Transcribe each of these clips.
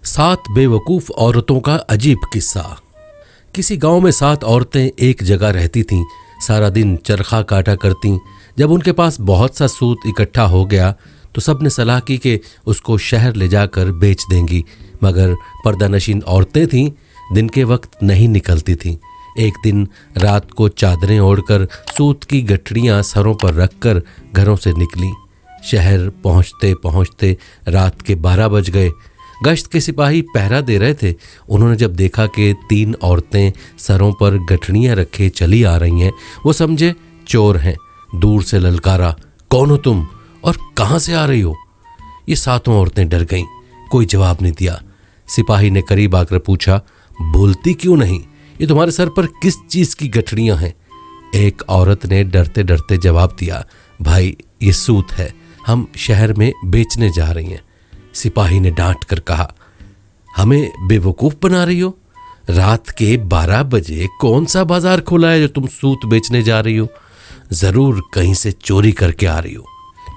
7 बेवकूफ औरतों का अजीब किस्सा। किसी गांव में 7 औरतें एक जगह रहती थीं। सारा दिन चरखा काटा करतीं। जब उनके पास बहुत सा सूत इकट्ठा हो गया तो सबने सलाह की कि उसको शहर ले जाकर बेच देंगी, मगर पर्दानशीन औरतें थीं, दिन के वक्त नहीं निकलती थीं। एक दिन रात को चादरें ओढ़कर सूत की गठड़ियाँ सरों पर रखकर घरों से निकलीं। शहर पहुँचते पहुँचते रात के 12 बज गए। गश्त के सिपाही पहरा दे रहे थे। उन्होंने जब देखा कि 3 औरतें सरों पर गठड़ियाँ रखे चली आ रही हैं, वो समझे चोर हैं। दूर से ललकारा, कौन हो तुम और कहाँ से आ रही हो? ये 7 औरतें डर गईं। कोई जवाब नहीं दिया। सिपाही ने करीब आकर पूछा, बोलती क्यों नहीं? ये तुम्हारे सर पर किस चीज़ की गठड़ियाँ हैं? एक औरत ने डरते डरते जवाब दिया, भाई ये सूत है, हम शहर में बेचने जा रही हैं। सिपाही ने डांट कर कहा, हमें बेवकूफ़ बना रही हो? रात के 12 बजे कौन सा बाजार खुला है जो तुम सूत बेचने जा रही हो? ज़रूर कहीं से चोरी करके आ रही हो।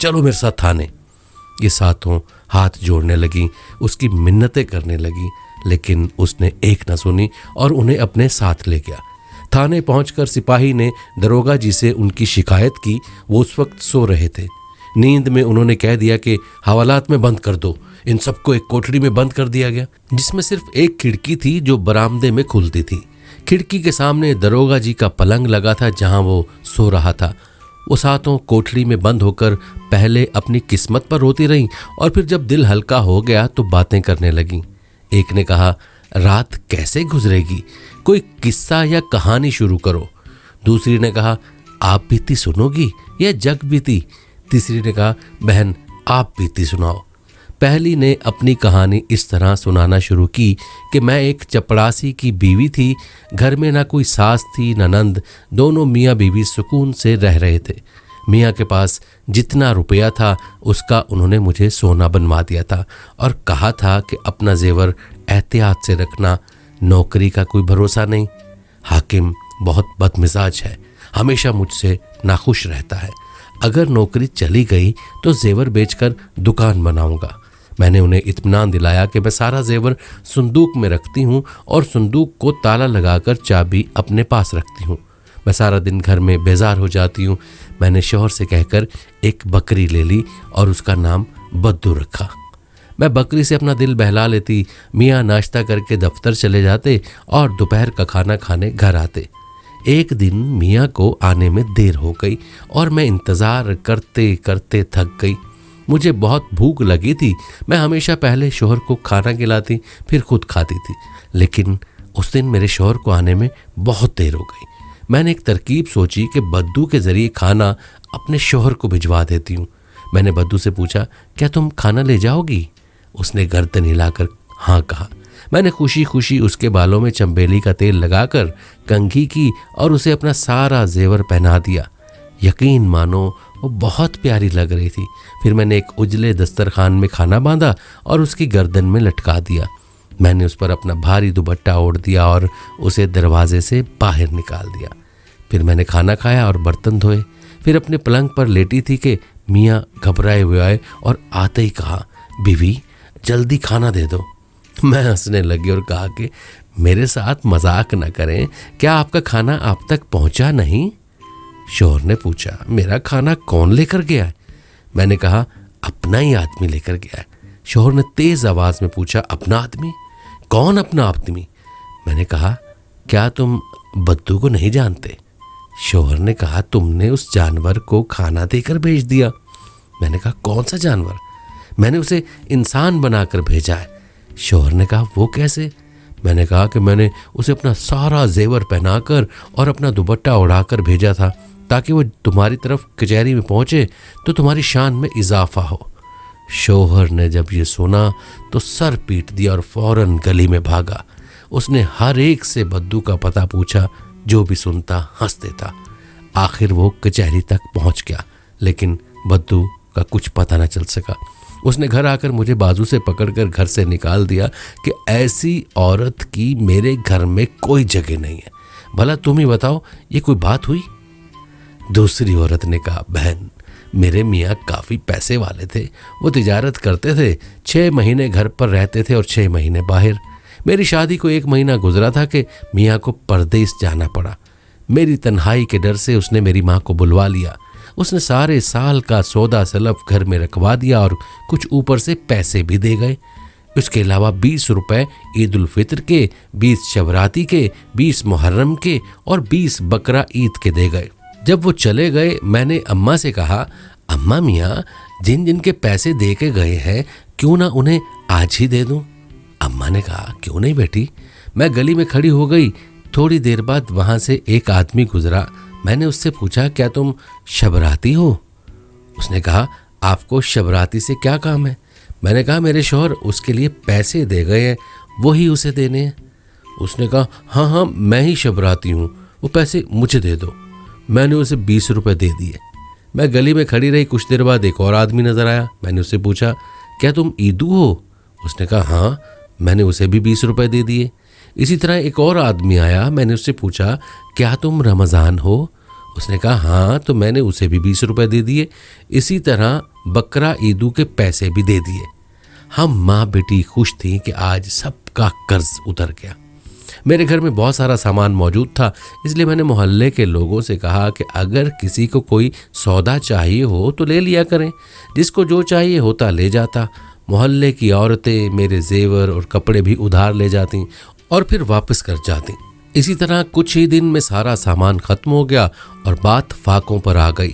चलो मेरे साथ थाने। ये 7 हाथ जोड़ने लगी, उसकी मिन्नतें करने लगी, लेकिन उसने एक न सुनी और उन्हें अपने साथ ले गया। थाने पहुंचकर सिपाही ने दरोगा जी से उनकी शिकायत की। वो उस वक्त सो रहे थे। नींद में उन्होंने कह दिया कि हवालात में बंद कर दो। इन सबको एक कोठरी में बंद कर दिया गया, जिसमें सिर्फ एक खिड़की थी जो बरामदे में खुलती थी। खिड़की के सामने दरोगा जी का पलंग लगा था जहां वो सो रहा था। वो 7 कोठरी में बंद होकर पहले अपनी किस्मत पर रोती रहीं और फिर जब दिल हल्का हो गया तो बातें करने लगीं। एक ने कहा, रात कैसे गुजरेगी? कोई किस्सा या कहानी शुरू करो। दूसरी ने कहा, आप बीती सुनोगी या जग बीती? तीसरी ने कहा, बहन आप बीती सुनाओ। पहली ने अपनी कहानी इस तरह सुनाना शुरू की कि मैं एक चपड़ासी की बीवी थी। घर में ना कोई सास थी न नंद। दोनों मियाँ बीवी सुकून से रह रहे थे। मियाँ के पास जितना रुपया था उसका उन्होंने मुझे सोना बनवा दिया था और कहा था कि अपना जेवर एहतियात से रखना, नौकरी का कोई भरोसा नहीं। हाकिम बहुत बदमिजाज है, हमेशा मुझसे नाखुश रहता है। अगर नौकरी चली गई तो जेवर बेचकर दुकान बनाऊंगा। मैंने उन्हें इत्मीनान दिलाया कि मैं सारा जेवर संदूक में रखती हूँ और संदूक को ताला लगाकर चाबी अपने पास रखती हूँ। मैं सारा दिन घर में बेजार हो जाती हूँ। मैंने शौहर से कहकर एक बकरी ले ली और उसका नाम बद्दू रखा। मैं बकरी से अपना दिल बहला लेती। मियाँ नाश्ता करके दफ्तर चले जाते और दोपहर का खाना खाने घर आते। एक दिन मियाँ को आने में देर हो गई और मैं इंतज़ार करते करते थक गई। मुझे बहुत भूख लगी थी। मैं हमेशा पहले शौहर को खाना खिलाती, फिर खुद खाती थी, लेकिन उस दिन मेरे शौहर को आने में बहुत देर हो गई। मैंने एक तरकीब सोची कि बद्दू के ज़रिए खाना अपने शौहर को भिजवा देती हूँ। मैंने बद्दू से पूछा, क्या तुम खाना ले जाओगी? उसने गर्दन हिलाकर हाँ कहा। मैंने खुशी खुशी उसके बालों में चंबेली का तेल लगाकर कंघी की और उसे अपना सारा जेवर पहना दिया। यकीन मानो वो बहुत प्यारी लग रही थी। फिर मैंने एक उजले दस्तरखान में खाना बांधा और उसकी गर्दन में लटका दिया। मैंने उस पर अपना भारी दुपट्टा ओढ़ दिया और उसे दरवाजे से बाहर निकाल दिया। फिर मैंने खाना खाया और बर्तन धोए। फिर अपने पलंग पर लेटी थी कि मियाँ घबराए हुए आए और आते ही कहा, बीवी जल्दी खाना दे दो। मैं हंसने लगी और कहा कि मेरे साथ मजाक न करें, क्या आपका खाना आप तक पहुंचा नहीं? शौहर ने पूछा, मेरा खाना कौन लेकर गया है? मैंने कहा, अपना ही आदमी लेकर गया है। शौहर ने तेज आवाज में पूछा, अपना आदमी? कौन अपना आदमी? मैंने कहा, क्या तुम बद्दू को नहीं जानते? शौहर ने कहा, तुमने उस जानवर को खाना देकर भेज दिया। मैंने कहा, कौन सा जानवर? मैंने उसे इंसान बनाकर भेजा है। शौहर ने कहा, वो कैसे? मैंने कहा कि मैंने उसे अपना सारा जेवर पहनाकर और अपना दुपट्टा उड़ाकर भेजा था ताकि वो तुम्हारी तरफ कचहरी में पहुंचे तो तुम्हारी शान में इजाफा हो। शौहर ने जब ये सुना तो सर पीट दिया और फौरन गली में भागा। उसने हर एक से बद्दू का पता पूछा, जो भी सुनता हंस देता। आखिर वो कचहरी तक पहुंच गया, लेकिन बद्दू का कुछ पता न चल सका। उसने घर आकर मुझे बाजू से पकड़कर घर से निकाल दिया कि ऐसी औरत की मेरे घर में कोई जगह नहीं है। भला तुम ही बताओ, ये कोई बात हुई? दूसरी औरत ने कहा, बहन मेरे मियाँ काफ़ी पैसे वाले थे, वो तिजारत करते थे, 6 महीने घर पर रहते थे और 6 महीने बाहर। मेरी शादी को 1 महीना गुजरा था कि मियाँ को परदेस जाना पड़ा। मेरी तन्हाई के डर से उसने मेरी माँ को बुलवा लिया। उसने सारे साल का सौदा सलफ घर में रखवा दिया और कुछ ऊपर से पैसे भी दे गए। उसके अलावा 20 रुपए ईद उल फित्र के, 20 शबराती के, 20 मुहर्रम के और 20 बकरा ईद के दे गए। जब वो चले गए मैंने अम्मा से कहा, अम्मा मियाँ जिन जिन के पैसे दे के गए हैं क्यों ना उन्हें आज ही दे दूं? अम्मा ने कहा, क्यों नहीं बेटी। मैं गली में खड़ी हो गई। थोड़ी देर बाद वहाँ से एक आदमी गुजरा। मैंने उससे पूछा, क्या तुम शबराती हो? उसने कहा, आपको शबराती से क्या काम है? मैंने कहा, मेरे शौहर उसके लिए पैसे दे गए हैं, वही उसे देने हैं। उसने कहा, हाँ हाँ मैं ही शबराती हूँ, वो पैसे मुझे दे दो। मैंने उसे 20 रुपये दे दिए। मैं गली में खड़ी रही। कुछ देर बाद एक और आदमी नजर आया। मैंने उससे पूछा, क्या तुम ईदू हो? उसने कहा, हाँ। मैंने उसे भी 20 रुपये दे दिए। इसी तरह एक और आदमी आया। मैंने उससे पूछा, क्या तुम रमज़ान हो? उसने कहा, हाँ। तो मैंने उसे भी 20 रुपये दे दिए। इसी तरह बकरा ईदू के पैसे भी दे दिए। हम माँ बेटी खुश थी कि आज सबका कर्ज उतर गया। मेरे घर में बहुत सारा सामान मौजूद था, इसलिए मैंने मोहल्ले के लोगों से कहा कि अगर किसी को कोई सौदा चाहिए हो तो ले लिया करें। जिसको जो चाहिए होता ले जाता। मोहल्ले की औरतें मेरे जेवर और कपड़े भी उधार ले जाती और फिर वापस कर जाती। इसी तरह कुछ ही दिन में सारा सामान खत्म हो गया और बात फाकों पर आ गई।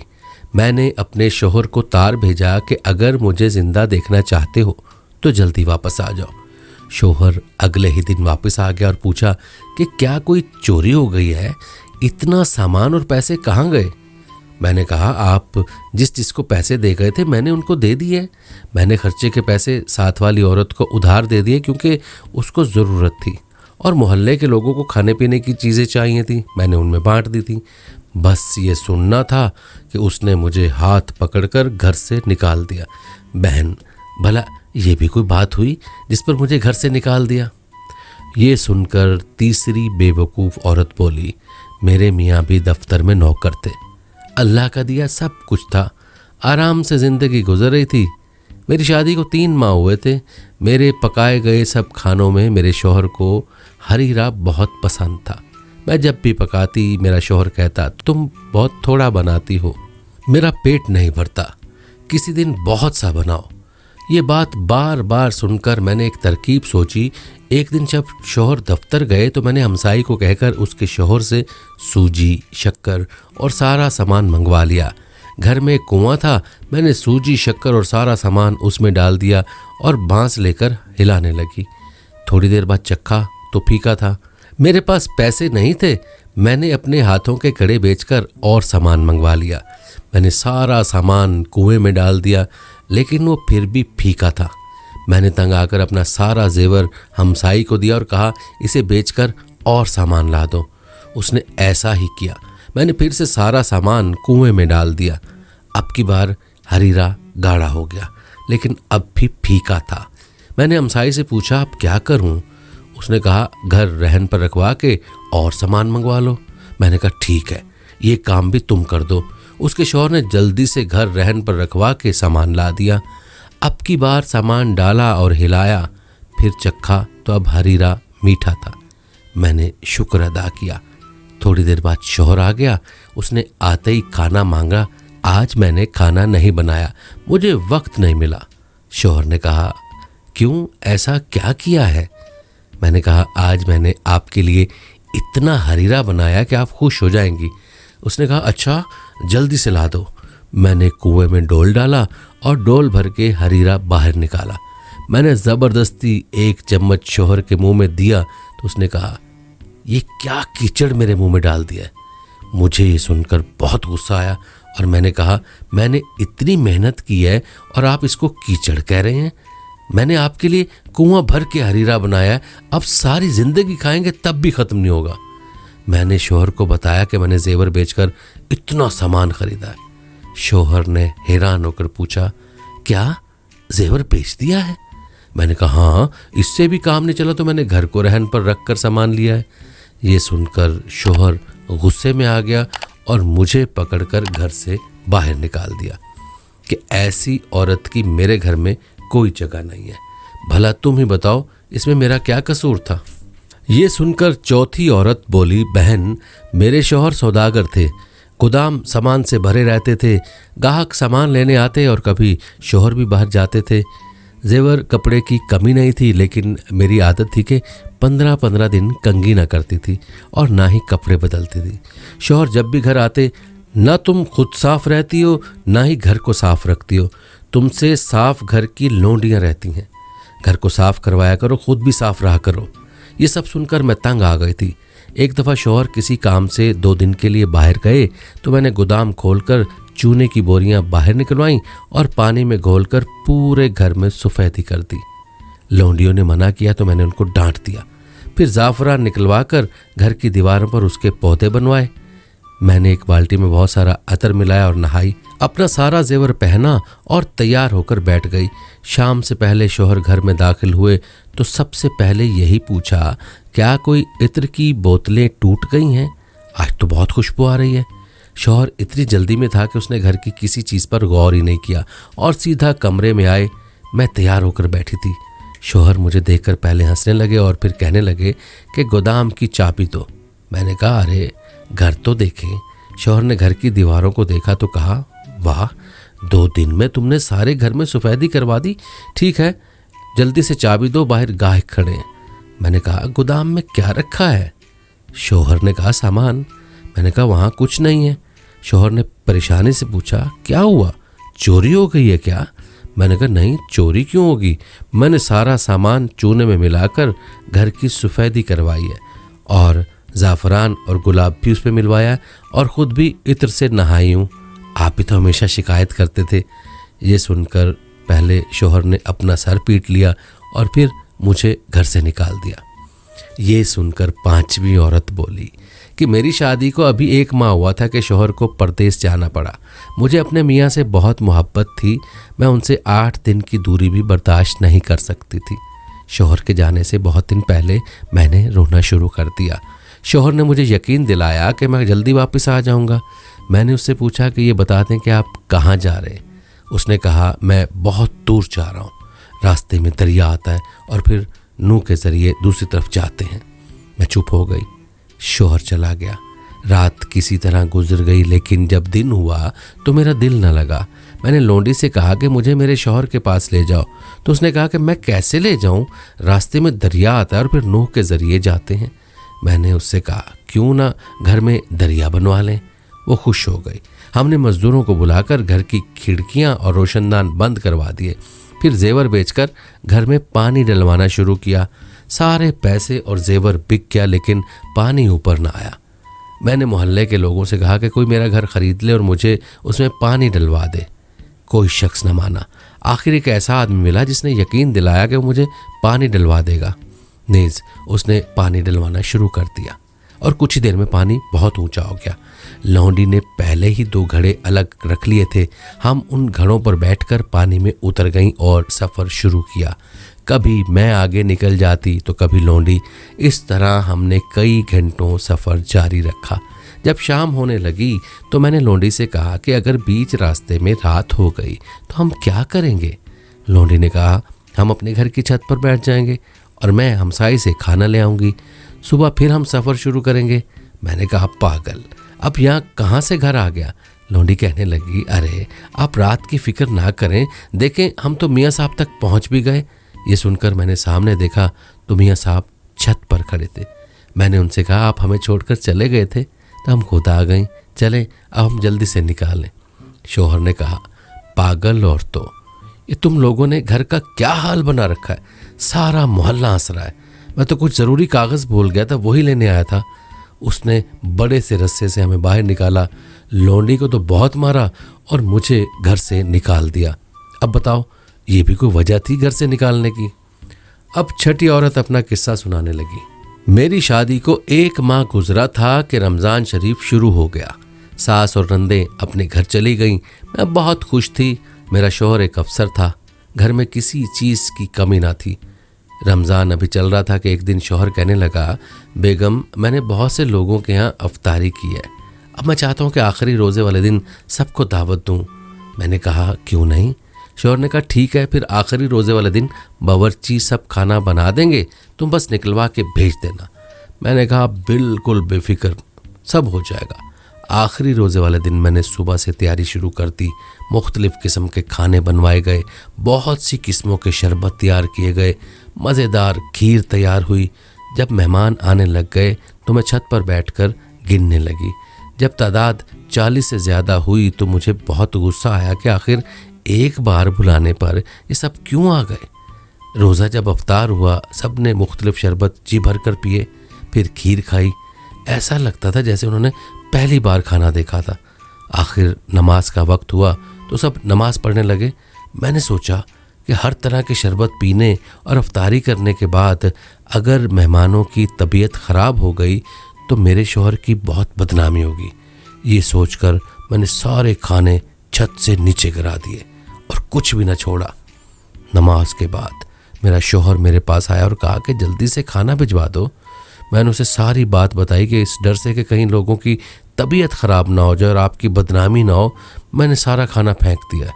मैंने अपने शोहर को तार भेजा कि अगर मुझे जिंदा देखना चाहते हो तो जल्दी वापस आ जाओ। शोहर अगले ही दिन वापस आ गया और पूछा कि क्या कोई चोरी हो गई है? इतना सामान और पैसे कहाँ गए? मैंने कहा, आप जिस जिसको पैसे दे गए थे मैंने उनको दे दिए। मैंने खर्चे के पैसे साथ वाली औरत को उधार दे दिए क्योंकि उसको ज़रूरत थी, और मोहल्ले के लोगों को खाने पीने की चीज़ें चाहिए थी, मैंने उनमें बांट दी थी। बस ये सुनना था कि उसने मुझे हाथ पकड़कर घर से निकाल दिया। बहन, भला ये भी कोई बात हुई जिस पर मुझे घर से निकाल दिया? ये सुनकर तीसरी बेवकूफ़ औरत बोली, मेरे मियाँ भी दफ्तर में नौकर थे। अल्लाह का दिया सब कुछ था, आराम से ज़िंदगी गुजर रही थी। मेरी शादी को 3 माह हुए थे। मेरे पकाए गए सब खानों में मेरे शौहर को हरीरा बहुत पसंद था। मैं जब भी पकाती मेरा शौहर कहता, तुम बहुत थोड़ा बनाती हो, मेरा पेट नहीं भरता, किसी दिन बहुत सा बनाओ। ये बात बार बार सुनकर मैंने एक तरकीब सोची। एक दिन जब शौहर दफ्तर गए तो मैंने हमसाई को कहकर उसके शौहर से सूजी, शक्कर और सारा सामान मंगवा लिया। घर में एक कुआं था, मैंने सूजी, शक्कर और सारा सामान उसमें डाल दिया और बांस लेकर हिलाने लगी। थोड़ी देर बाद चखा तो फीका था। मेरे पास पैसे नहीं थे। मैंने अपने हाथों के कड़े बेचकर और सामान मंगवा लिया। मैंने सारा सामान कुएं में डाल दिया, लेकिन वो फिर भी फीका था। मैंने तंग आकर अपना सारा जेवर हमसाई को दिया और कहा, इसे बेचकर और सामान ला दो। उसने ऐसा ही किया। मैंने फिर से सारा सामान कुएं में डाल दिया। अब की बार हरीरा गाढ़ा हो गया, लेकिन अब भी फीका था। मैंने हमसाई से पूछा, अब क्या करूं? उसने कहा, घर रहन पर रखवा के और सामान मंगवा लो। मैंने कहा, ठीक है, ये काम भी तुम कर दो। उसके शौहर ने जल्दी से घर रहन पर रखवा के सामान ला दिया। अब की बार सामान डाला और हिलाया, फिर चखा तो अब हरीरा मीठा था। मैंने शुक्र अदा किया। थोड़ी देर बाद शौहर आ गया। उसने आते ही खाना मांगा। आज मैंने खाना नहीं बनाया, मुझे वक्त नहीं मिला। शौहर ने कहा, क्यों, ऐसा क्या किया है? मैंने कहा, आज मैंने आपके लिए इतना हरीरा बनाया कि आप खुश हो जाएंगी। उसने कहा, अच्छा, जल्दी से ला दो। मैंने कुएं में डोल डाला और डोल भर के हरीरा बाहर निकाला। मैंने ज़बरदस्ती 1 चम्मच शौहर के मुंह में दिया तो उसने कहा, ये क्या कीचड़ मेरे मुंह में डाल दिया है। मुझे ये सुनकर बहुत गुस्सा आया और मैंने कहा, मैंने इतनी मेहनत की है और आप इसको कीचड़ कह रहे हैं? मैंने आपके लिए कुआं भर के हरीरा बनाया, अब सारी ज़िंदगी खाएंगे तब भी ख़त्म नहीं होगा। मैंने शौहर को बताया कि मैंने जेवर बेचकर इतना सामान खरीदा है। शौहर ने हैरान होकर पूछा, क्या जेवर बेच दिया है? मैंने कहा, हाँ, इससे भी काम नहीं चला तो मैंने घर को रहन पर रख कर सामान लिया है। ये सुनकर शौहर गुस्से में आ गया और मुझे पकड़कर घर से बाहर निकाल दिया। कि ऐसी औरत की मेरे घर में कोई जगह नहीं है। भला तुम ही बताओ इसमें मेरा क्या कसूर था। ये सुनकर चौथी औरत बोली, बहन, मेरे शौहर सौदागर थे, गोदाम सामान से भरे रहते थे, ग्राहक सामान लेने आते और कभी शौहर भी बाहर जाते थे। जेवर कपड़े की कमी नहीं थी, लेकिन मेरी आदत थी कि 15-15 दिन कंघी ना करती थी और ना ही कपड़े बदलती थी। शौहर जब भी घर आते, ना तुम खुद साफ रहती हो ना ही घर को साफ रखती हो, तुमसे साफ घर की लोंडियाँ रहती हैं। घर को साफ करवाया करो, खुद भी साफ रहा करो। ये सब सुनकर मैं तंग आ गई थी। एक दफ़ा शौहर किसी काम से 2 दिन के लिए बाहर गए तो मैंने गोदाम खोलकर चूने की बोरियां बाहर निकलवाईं और पानी में घोलकर पूरे घर में सफ़ेदी कर दी। लौंडियों ने मना किया तो मैंने उनको डांट दिया। फिर ज़ाफ़रान निकलवा कर घर की दीवारों पर उसके पौधे बनवाए। मैंने एक बाल्टी में बहुत सारा अतर मिलाया और नहाई, अपना सारा जेवर पहना और तैयार होकर बैठ गई। शाम से पहले शौहर घर में दाखिल हुए तो सबसे पहले यही पूछा, क्या कोई इत्र की बोतलें टूट गई हैं? आज तो बहुत खुशबू आ रही है। शौहर इतनी जल्दी में था कि उसने घर की किसी चीज़ पर गौर ही नहीं किया और सीधा कमरे में आए। मैं तैयार होकर बैठी थी। शौहर मुझे देखकर पहले हंसने लगे और फिर कहने लगे कि गोदाम की चाबी दो। मैंने कहा, अरे घर तो देखें। शौहर ने घर की दीवारों को देखा तो कहा, वाह, 2 दिन में तुमने सारे घर में सफ़ेदी करवा दी। ठीक है, जल्दी से चाबी दो, बाहर गाहक खड़े हैं। मैंने कहा, गोदाम में क्या रखा है? शौहर ने कहा, सामान। मैंने कहा, वहाँ कुछ नहीं है। शौहर ने परेशानी से पूछा, क्या हुआ, चोरी हो गई है क्या? मैंने कहा, नहीं, चोरी क्यों होगी, मैंने सारा सामान चूने में मिलाकर घर की सफ़ेदी करवाई है और ज़ाफ़रान और गुलाब भी उस पर मिलवाया और ख़ुद भी इत्र से नहाई हूँ। आप ही तो हमेशा शिकायत करते थे। ये सुनकर पहले शौहर ने अपना सर पीट लिया और फिर मुझे घर से निकाल दिया। ये सुनकर 5वीं औरत बोली कि मेरी शादी को अभी 1 माह हुआ था कि शौहर को परदेश जाना पड़ा। मुझे अपने मियाँ से बहुत मोहब्बत थी, मैं उनसे 8 दिन की दूरी भी बर्दाश्त नहीं कर सकती थी। शौहर के जाने से बहुत दिन पहले मैंने रोना शुरू कर दिया। शौहर ने मुझे यकीन दिलाया कि मैं जल्दी वापस आ जाऊंगा। मैंने उससे पूछा कि ये बता दें कि आप कहाँ जा रहे हैं। उसने कहा, मैं बहुत दूर जा रहा हूँ, रास्ते में दरिया आता है और फिर नूह के ज़रिए दूसरी तरफ जाते हैं। मैं चुप हो गई। शौहर चला गया। रात किसी तरह गुजर गई, लेकिन जब दिन हुआ तो मेरा दिल न लगा। मैंने लोंडी से कहा कि मुझे मेरे शौहर के पास ले जाओ, तो उसने कहा कि मैं कैसे ले जाऊं, रास्ते में दरिया आता है और फिर नूह के ज़रिए जाते हैं। मैंने उससे कहा, क्यों ना घर में दरिया बनवा लें। वो खुश हो गई। हमने मज़दूरों को बुलाकर घर की खिड़कियां और रोशनदान बंद करवा दिए। फिर जेवर बेचकर घर में पानी डलवाना शुरू किया। सारे पैसे और जेवर बिक गया, लेकिन पानी ऊपर ना आया। मैंने मोहल्ले के लोगों से कहा कि कोई मेरा घर ख़रीद ले और मुझे उसमें पानी डलवा दे। कोई शख्स न माना। आखिर एक ऐसा आदमी मिला जिसने यकीन दिलाया कि वो मुझे पानी डलवा देगा। नेज़ उसने पानी डलवाना शुरू कर दिया और कुछ ही देर में पानी बहुत ऊंचा हो गया। लौंडी ने पहले ही 2 घड़े अलग रख लिए थे। हम उन घड़ों पर बैठकर पानी में उतर गईं और सफ़र शुरू किया। कभी मैं आगे निकल जाती तो कभी लौंडी। इस तरह हमने कई घंटों सफ़र जारी रखा। जब शाम होने लगी तो मैंने लौंडी से कहा कि अगर बीच रास्ते में रात हो गई तो हम क्या करेंगे? लौंडी ने कहा, हम अपने घर की छत पर बैठ जाएंगे और मैं हमसाई से खाना ले आऊँगी। सुबह फिर हम सफ़र शुरू करेंगे। मैंने कहा, पागल, अब यहाँ कहाँ से घर आ गया? लौंडी कहने लगी, अरे आप रात की फिक्र ना करें, देखें हम तो मियाँ साहब तक पहुँच भी गए। ये सुनकर मैंने सामने देखा तो मियाँ साहब छत पर खड़े थे। मैंने उनसे कहा, आप हमें छोड़कर चले गए थे तो हम खुद आ गए, चले अब हम जल्दी से निकालें। शौहर ने कहा, पागल औरतों, ये तुम लोगों ने घर का क्या हाल बना रखा है, सारा मोहल्ला हंस रहा है। मैं तो कुछ ज़रूरी कागज़ भूल गया था, वही लेने आया था। उसने बड़े से रस्से से हमें बाहर निकाला। लौंडी को तो बहुत मारा और मुझे घर से निकाल दिया। अब बताओ, ये भी कोई वजह थी घर से निकालने की? अब 6ठी औरत अपना किस्सा सुनाने लगी। मेरी शादी को 1 माह गुजरा था कि रमज़ान शरीफ शुरू हो गया। सास और नंदे अपने घर चली गईं। मैं बहुत खुश थी। मेरा शौहर एक अफसर था, घर में किसी चीज़ की कमी ना थी। रमज़ान अभी चल रहा था कि एक दिन शौहर कहने लगा, बेगम, मैंने बहुत से लोगों के यहाँ अफ्तारी की है, अब मैं चाहता हूँ कि आखिरी रोज़े वाले दिन सबको दावत दूँ। मैंने कहा क्यों नहीं। शौहर ने कहा ठीक है, फिर आखिरी रोज़े वाले दिन बावर्ची सब खाना बना देंगे, तुम बस निकलवा के भेज देना। मैंने कहा बिल्कुल बेफिक्र, सब हो जाएगा। आखिरी रोज़े वाले दिन मैंने सुबह से तैयारी शुरू कर दी। मुख्तलिफ़ किस्म के खाने बनवाए गए, बहुत सी किस्मों के शरबत तैयार किए गए, मज़ेदार खीर तैयार हुई। जब मेहमान आने लग गए तो मैं छत पर बैठकर गिनने लगी। जब तादाद 40 से ज़्यादा हुई तो मुझे बहुत गुस्सा आया कि आखिर एक बार बुलाने पर ये सब क्यों आ गए। रोज़ा जब अफ्तार हुआ, सब ने मुख्तलिफ़ शरबत जी भर कर पिए, फिर खीर खाई। ऐसा लगता था जैसे उन्होंने पहली बार खाना देखा था। आखिर नमाज का वक्त हुआ तो सब नमाज पढ़ने लगे। मैंने सोचा कि हर तरह के शरबत पीने और अफ्तारी करने के बाद अगर मेहमानों की तबीयत ख़राब हो गई तो मेरे शौहर की बहुत बदनामी होगी। ये सोचकर मैंने सारे खाने छत से नीचे गिरा दिए और कुछ भी न छोड़ा। नमाज के बाद मेरा शौहर मेरे पास आया और कहा कि जल्दी से खाना भिजवा दो। मैंने उसे सारी बात बताई कि इस डर से कि कहीं लोगों की तबीयत ख़राब ना हो जाए और आपकी बदनामी ना हो, मैंने सारा खाना फेंक दिया।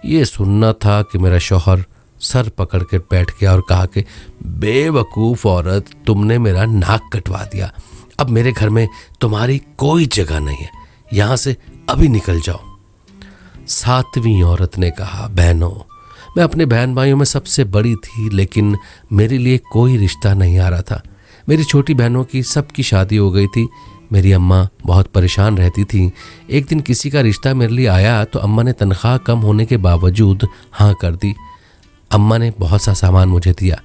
ये सुनना था कि मेरा शौहर सर पकड़ कर बैठ गया और कहा कि बेवकूफ़ औरत, तुमने मेरा नाक कटवा दिया। अब मेरे घर में तुम्हारी कोई जगह नहीं है, यहाँ से अभी निकल जाओ। 7वीं औरत ने कहा, बहनों, मैं अपने बहन भाइयों में सबसे बड़ी थी, लेकिन मेरे लिए कोई रिश्ता नहीं आ रहा था। मेरी छोटी बहनों की सबकी शादी हो गई थी। मेरी अम्मा बहुत परेशान रहती थी। एक दिन किसी का रिश्ता मेरे लिए आया तो अम्मा ने तनख्वाह कम होने के बावजूद हाँ कर दी। अम्मा ने बहुत सा सामान मुझे दिया।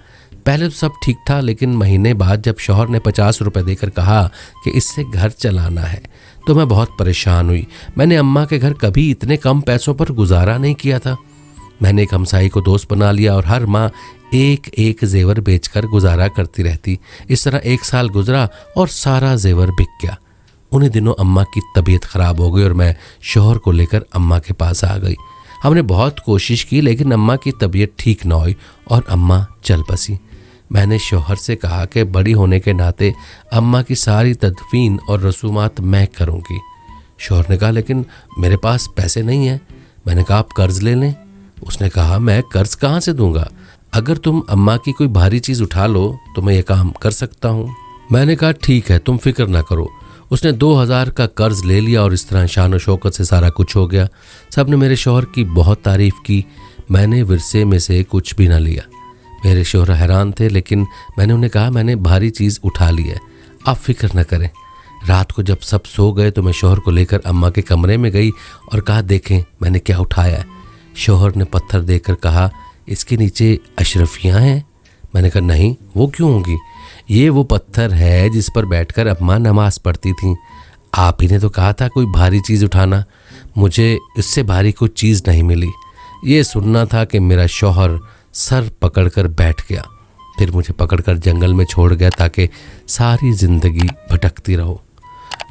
पहले तो सब ठीक था, लेकिन महीने बाद जब शौहर ने 50 रुपये देकर कहा कि इससे घर चलाना है तो मैं बहुत परेशान हुई। मैंने अम्मा के घर कभी इतने कम पैसों पर गुजारा नहीं किया था। मैंने एक हमसाई को दोस्त बना लिया और हर माह एक एक जेवर बेचकर गुजारा करती रहती। इस तरह 1 साल गुजरा और सारा जेवर बिक गया। उन्हीं दिनों अम्मा की तबीयत ख़राब हो गई और मैं शौहर को लेकर अम्मा के पास आ गई। हमने बहुत कोशिश की, लेकिन अम्मा की तबीयत ठीक न हुई और अम्मा चल बसी। मैंने शौहर से कहा कि बड़ी होने के नाते अम्मा की सारी तदफीन और रसूमात मैं करूँगी। शौहर ने कहा, लेकिन मेरे पास पैसे नहीं हैं। मैंने कहा, आप कर्ज़ ले लें। उसने कहा, मैं कर्ज़ कहाँ से दूंगा? अगर तुम अम्मा की कोई भारी चीज़ उठा लो तो मैं ये काम कर सकता हूँ। मैंने कहा, ठीक है, तुम फिक्र ना करो। उसने 2000 का कर्ज़ ले लिया और इस तरह शान व शौकत से सारा कुछ हो गया। सब ने मेरे शौहर की बहुत तारीफ़ की। मैंने विरसे में से कुछ भी ना लिया। मेरे शौहर हैरान थे, लेकिन मैंने उन्हें कहा, मैंने भारी चीज़ उठा ली है, आप फिक्र न करें। रात को जब सब सो गए तो मैं शौहर को लेकर अम्मा के कमरे में गई और कहा, देखें मैंने क्या उठाया है। शौहर ने पत्थर देकर कहा, इसके नीचे अशरफियाँ हैं। मैंने कहा, नहीं, वो क्यों होंगी? ये वो पत्थर है जिस पर बैठकर अम्मा नमाज पढ़ती थीं। आप ही ने तो कहा था कोई भारी चीज़ उठाना। मुझे इससे भारी कोई चीज़ नहीं मिली। ये सुनना था कि मेरा शौहर सर पकड़कर बैठ गया, फिर मुझे पकड़कर जंगल में छोड़ गया ताकि सारी ज़िंदगी भटकती रहो।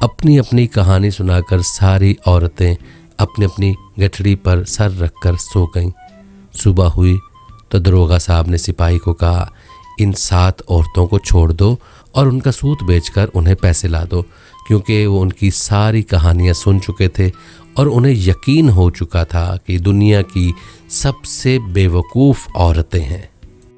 अपनी अपनी कहानी सुनाकर सारी औरतें अपनी अपनी गठड़ी पर सर रखकर सो गईं। सुबह हुई तो दरोगा साहब ने सिपाही को कहा, इन 7 औरतों को छोड़ दो और उनका सूत बेचकर उन्हें पैसे ला दो, क्योंकि वो उनकी सारी कहानियाँ सुन चुके थे और उन्हें यकीन हो चुका था कि दुनिया की सबसे बेवकूफ़ औरतें हैं।